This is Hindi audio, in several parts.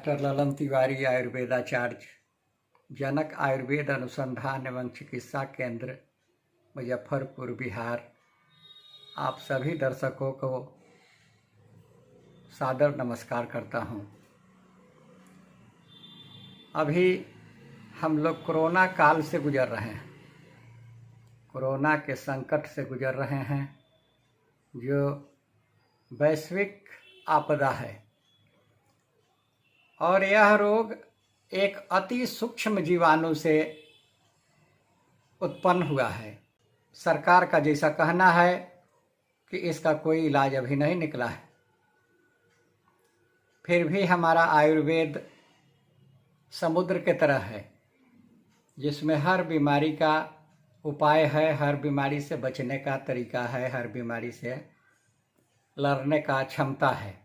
डॉक्टर ललन तिवारी, आयुर्वेदाचार्य, जनक आयुर्वेद अनुसंधान एवं चिकित्सा केंद्र, मुजफ्फरपुर, बिहार। आप सभी दर्शकों को सादर नमस्कार करता हूं। अभी हम लोग कोरोना काल से गुजर रहे हैं, कोरोना के संकट से गुजर रहे हैं, जो वैश्विक आपदा है। और यह रोग एक अति सूक्ष्म जीवाणु से उत्पन्न हुआ है। सरकार का जैसा कहना है कि इसका कोई इलाज अभी नहीं निकला है, फिर भी हमारा आयुर्वेद समुद्र के तरह है, जिसमें हर बीमारी का उपाय है, हर बीमारी से बचने का तरीका है, हर बीमारी से लड़ने का क्षमता है।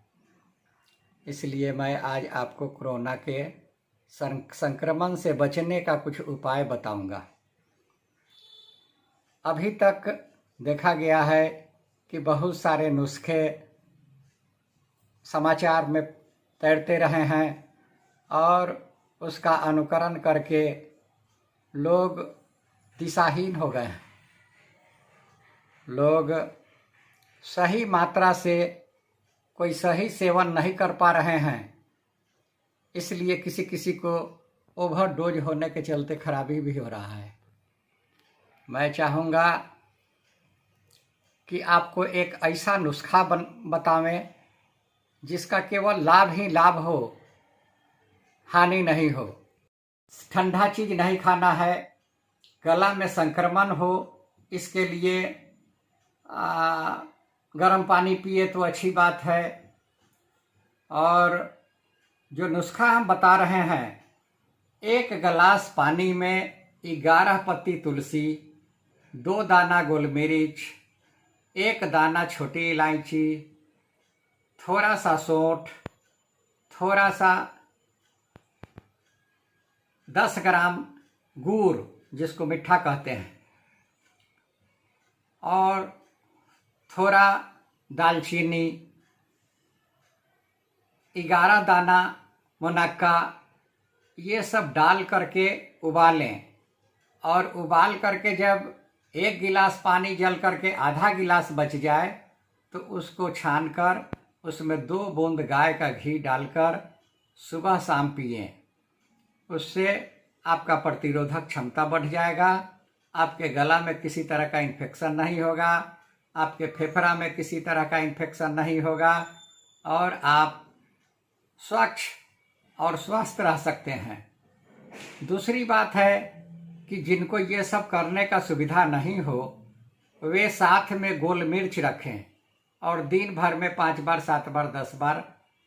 इसलिए मैं आज आपको कोरोना के संक्रमण से बचने का कुछ उपाय बताऊंगा। अभी तक देखा गया है कि बहुत सारे नुस्खे समाचार में तैरते रहे हैं और उसका अनुकरण करके लोग दिशाहीन हो गए हैं। लोग सही मात्रा से कोई सही सेवन नहीं कर पा रहे हैं, इसलिए किसी किसी को ओवरडोज होने के चलते खराबी भी हो रहा है। मैं चाहूँगा कि आपको एक ऐसा नुस्खा बतावें जिसका केवल लाभ ही लाभ हो, हानि नहीं हो। ठंडा चीज़ नहीं खाना है, गला में संक्रमण हो इसके लिए गर्म पानी पिए तो अच्छी बात है। और जो नुस्खा हम बता रहे हैं, 1 गिलास पानी में 11 पत्ती तुलसी, 2 दाना गोल मिर्च, 1 दाना छोटी इलायची, थोड़ा सा सौंठ, थोड़ा सा 10 ग्राम गुड़ जिसको मीठा कहते हैं, और थोड़ा दालचीनी, 11 दाना मुनक्का, ये सब डाल करके उबालें। और उबाल करके जब 1 गिलास पानी जल करके आधा गिलास बच जाए तो उसको छानकर उसमें 2 बूंद गाय का घी डालकर सुबह शाम पिएं। उससे आपका प्रतिरोधक क्षमता बढ़ जाएगा, आपके गला में किसी तरह का इन्फेक्शन नहीं होगा, आपके फेफड़ा में किसी तरह का इन्फेक्शन नहीं होगा और आप स्वच्छ और स्वस्थ रह सकते हैं। दूसरी बात है कि जिनको ये सब करने का सुविधा नहीं हो, वे साथ में गोल मिर्च रखें और दिन भर में 5 बार 7 बार 10 बार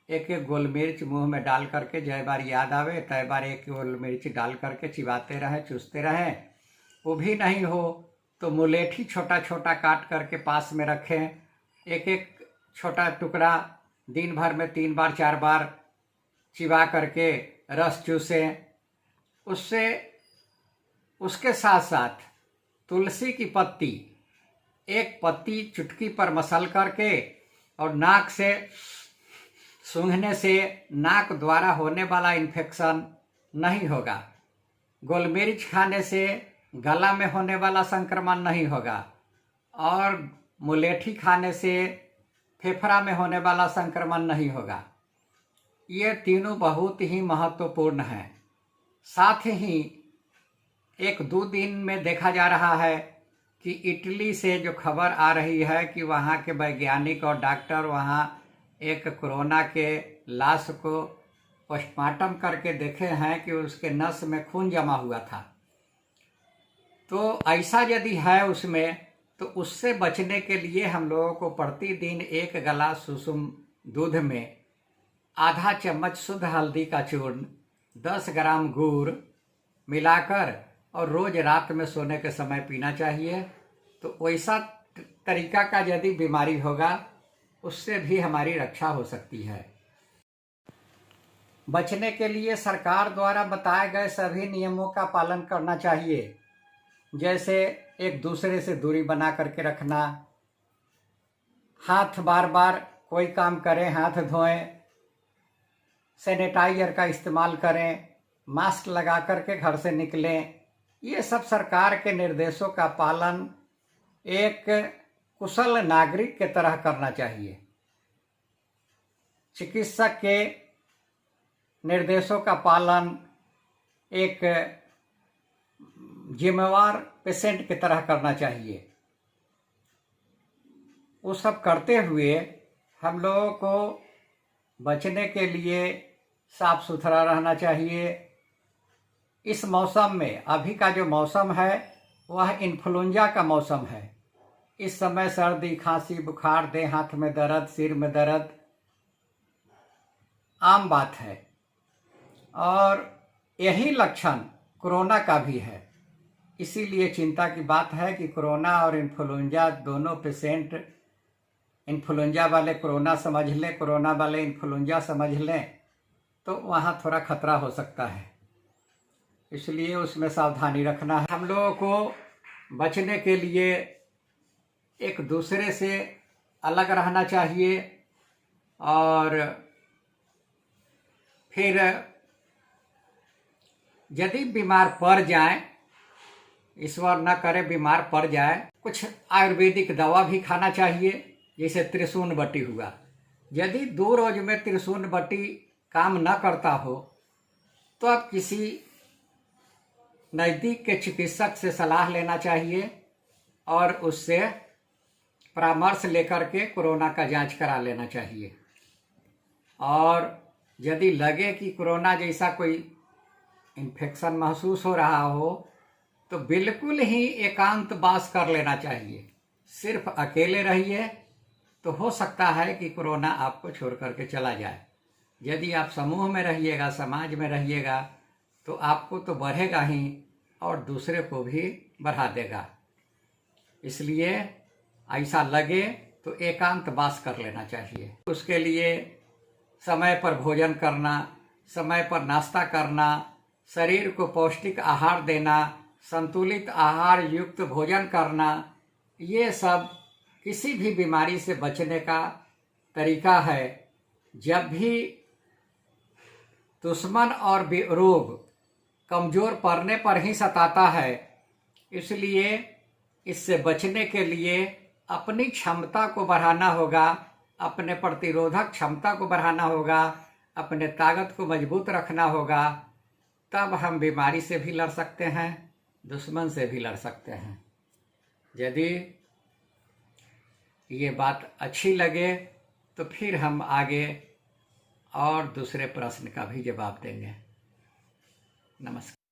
एक गोल मिर्च मुंह में डाल करके जय बार याद आवे तय बार एक गोल मिर्च डाल करके चिबाते रहें, चूसते रहें। वो भी नहीं हो तो मुलेठी छोटा छोटा काट करके पास में रखें, एक छोटा टुकड़ा दिन भर में 3 बार 4 बार चिबा करके रस चूसें। उससे उसके साथ साथ तुलसी की पत्ती, 1 पत्ती चुटकी पर मसल करके और नाक से सूंघने से नाक द्वारा होने वाला इन्फेक्शन नहीं होगा। गोल मिर्च खाने से गला में होने वाला संक्रमण नहीं होगा और मुलेठी खाने से फेफड़ा में होने वाला संक्रमण नहीं होगा। ये तीनों बहुत ही महत्वपूर्ण हैं। साथ ही 1-2 दिन में देखा जा रहा है कि इटली से जो खबर आ रही है कि वहाँ के वैज्ञानिक और डॉक्टर वहाँ एक कोरोना के लाश को पोस्टमार्टम करके देखे हैं कि उसके नस में खून जमा हुआ था। तो ऐसा यदि है उसमें, तो उससे बचने के लिए हम लोगों को प्रतिदिन 1 गिलास सुसुम दूध में आधा चम्मच शुद्ध हल्दी का चूर्ण, 10 ग्राम गुड़ मिलाकर और रोज रात में सोने के समय पीना चाहिए। तो वैसा तरीका का यदि बीमारी होगा, उससे भी हमारी रक्षा हो सकती है। बचने के लिए सरकार द्वारा बताए गए सभी नियमों का पालन करना चाहिए, जैसे एक दूसरे से दूरी बना करके रखना, हाथ बार बार कोई काम करें हाथ धोएं, सैनिटाइजर का इस्तेमाल करें, मास्क लगा करके घर से निकलें। ये सब सरकार के निर्देशों का पालन एक कुशल नागरिक के तरह करना चाहिए। चिकित्सक के निर्देशों का पालन एक जिम्मेवार पेशेंट की तरह करना चाहिए। वो सब करते हुए हम लोगों को बचने के लिए साफ सुथरा रहना चाहिए। इस मौसम में, अभी का जो मौसम है वह इन्फ्लुएंजा का मौसम है। इस समय सर्दी, खांसी, बुखार, देह हाथ में दर्द, सिर में दर्द आम बात है और यही लक्षण कोरोना का भी है। इसीलिए चिंता की बात है कि कोरोना और इन्फ्लुएंजा दोनों पेशेंट, इन्फ्लुएंजा वाले कोरोना समझ लें, कोरोना वाले इन्फ्लुएंजा समझ लें तो वहाँ थोड़ा खतरा हो सकता है। इसलिए उसमें सावधानी रखना है। हम लोगों को बचने के लिए एक दूसरे से अलग रहना चाहिए और फिर यदि बीमार पड़ जाए, ईश्वर न करे बीमार पड़ जाए, कुछ आयुर्वेदिक दवा भी खाना चाहिए, जैसे त्रिशून बटी हुआ। यदि 2 रोज में त्रिशून बटी काम न करता हो तो अब किसी नज़दीक के चिकित्सक से सलाह लेना चाहिए और उससे परामर्श लेकर के कोरोना का जांच करा लेना चाहिए। और यदि लगे कि कोरोना जैसा कोई इन्फेक्शन महसूस हो रहा हो तो बिल्कुल ही एकांतवास कर लेना चाहिए। सिर्फ अकेले रहिए तो हो सकता है कि कोरोना आपको छोड़ करके चला जाए। यदि आप समूह में रहिएगा, समाज में रहिएगा तो आपको तो बढ़ेगा ही और दूसरे को भी बढ़ा देगा। इसलिए ऐसा लगे तो एकांतवास कर लेना चाहिए। उसके लिए समय पर भोजन करना, समय पर नाश्ता करना, शरीर को पौष्टिक आहार देना, संतुलित आहार युक्त भोजन करना, ये सब किसी भी बीमारी से बचने का तरीका है। जब भी दुश्मन और रोग कमज़ोर पड़ने पर ही सताता है, इसलिए इससे बचने के लिए अपनी क्षमता को बढ़ाना होगा, अपने प्रतिरोधक क्षमता को बढ़ाना होगा, अपने ताकत को मजबूत रखना होगा। तब हम बीमारी से भी लड़ सकते हैं, दुश्मन से भी लड़ सकते हैं। यदि ये बात अच्छी लगे तो फिर हम आगे और दूसरे प्रश्न का भी जवाब देंगे। नमस्कार।